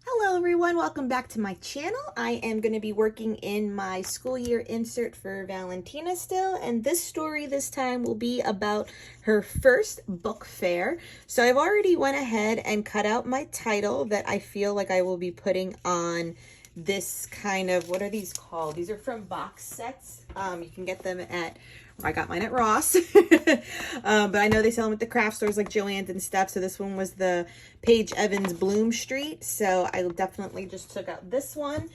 Hello everyone, welcome back to my channel. I am going to be working in my school year insert for Valentina still, and this story this time will be about her first book fair. So I've already went ahead and cut out my title that I feel like I will be putting on this kind of, what are these called? These are from box sets. You can get them at, I got mine at Ross, but I know they sell them at the craft stores like Joann's and stuff. So this one was the Paige Evans Bloom Street. So I definitely just took out this one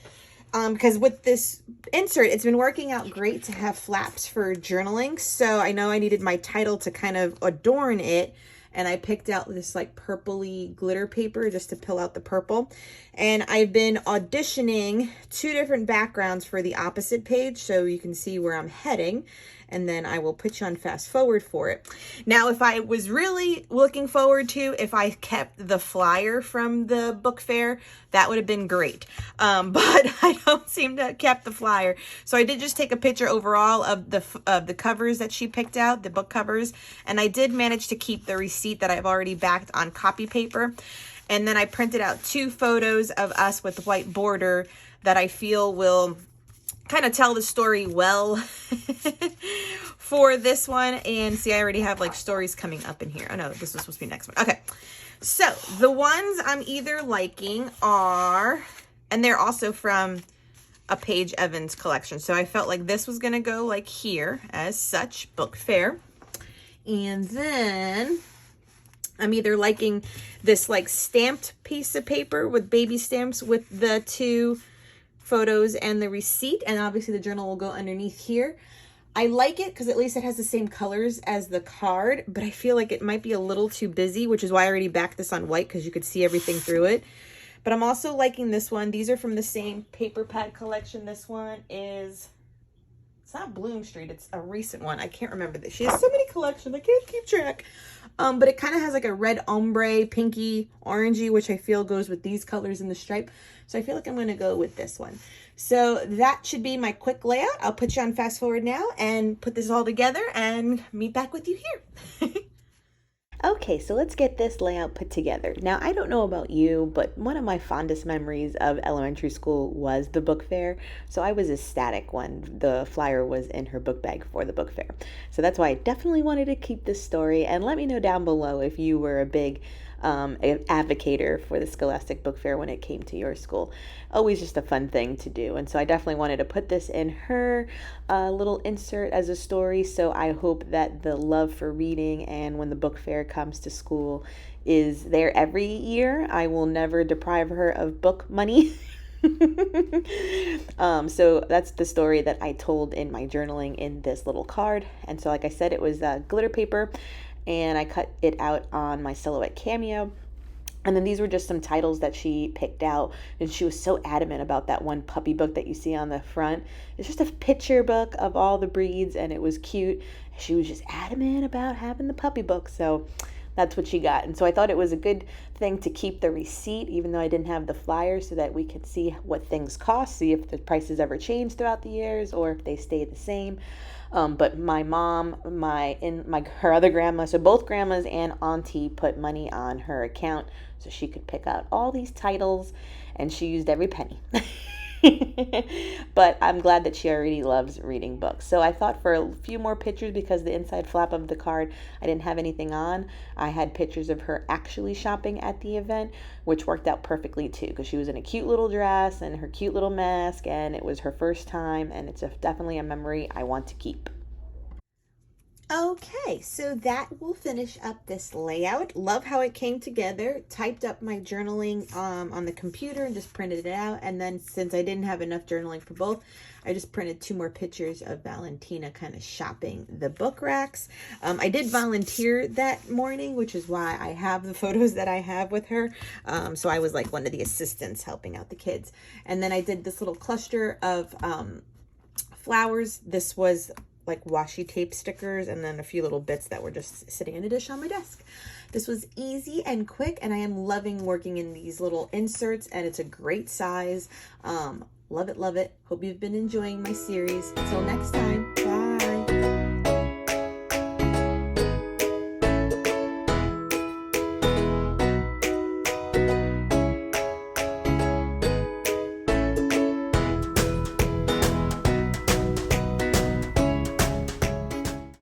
because with this insert, it's been working out great to have flaps for journaling. So I know I needed my title to kind of adorn it. And I picked out this like purpley glitter paper just to pill out the purple. And I've been auditioning 2 different backgrounds for the opposite page so you can see where I'm heading. And then I will put you on fast forward for it. Now, if I was really looking forward to, if I kept the flyer from the book fair, that would have been great. But I don't seem to have kept the flyer. So I did just take a picture overall of the covers that she picked out, the book covers. And I did manage to keep the receipt that I've already backed on copy paper. And then I printed out 2 photos of us with white border that I feel will kind of tell the story well for this one. And see, I already have like stories coming up in here. Oh no, this was supposed to be next one. Okay, so the ones I'm either liking are, and they're also from a Paige Evans collection. So I felt like this was gonna go like here as such, book fair. And then I'm either liking this like stamped piece of paper with baby stamps with the 2 photos and the receipt, and obviously the journal will go underneath here. I like it because at least it has the same colors as the card, but I feel like it might be a little too busy, which is why I already backed this on white because you could see everything through it. But I'm also liking this one. These are from the same paper pad collection. This one is, it's not Bloom Street, it's a recent one. I can't remember this. She has so many collections, I can't keep track. But it kind of has like a red ombre, pinky, orangey, which I feel goes with these colors in the stripe. So I feel like I'm going to go with this one. So that should be my quick layout. I'll put you on fast forward now and put this all together and meet back with you here. Okay, so let's get this layout put together. Now, I don't know about you, but one of my fondest memories of elementary school was the book fair. So I was ecstatic when the flyer was in her book bag for the book fair. So that's why I definitely wanted to keep this story. And let me know down below if you were a big advocator for the Scholastic Book Fair when it came to your school. Always just a fun thing to do. And so I definitely wanted to put this in her little insert as a story. So I hope that the love for reading and when the book fair comes to school is there every year. I will never deprive her of book money. So that's the story that I told in my journaling in this little card. And so like I said, it was glitter paper, and I cut it out on my Silhouette Cameo. And then these were just some titles that she picked out. And she was so adamant about that one puppy book that you see on the front. It's just a picture book of all the breeds, and it was cute. She was just adamant about having the puppy book. So that's what she got. And so I thought it was a good thing to keep the receipt, even though I didn't have the flyer, so that we could see what things cost, see if the prices ever changed throughout the years or if they stay the same. But my mom, her other grandma, so both grandmas and auntie put money on her account so she could pick out all these titles, and she used every penny. But I'm glad that she already loves reading books. So I thought for a few more pictures, because the inside flap of the card, I didn't have anything on. I had pictures of her actually shopping at the event, which worked out perfectly too, because she was in a cute little dress and her cute little mask, and it was her first time, and it's definitely a memory I want to keep. Okay, so that will finish up this layout. Love how it came together. Typed up my journaling on the computer and just printed it out. And then since I didn't have enough journaling for both, I just printed 2 more pictures of Valentina kind of shopping the book racks. I did volunteer that morning, which is why I have the photos that I have with her. So I was like one of the assistants helping out the kids. And then I did this little cluster of flowers. This was like washi tape stickers, and then a few little bits that were just sitting in a dish on my desk. This was easy and quick, and I am loving working in these little inserts, and it's a great size. Love it, love it. Hope you've been enjoying my series. Until next time.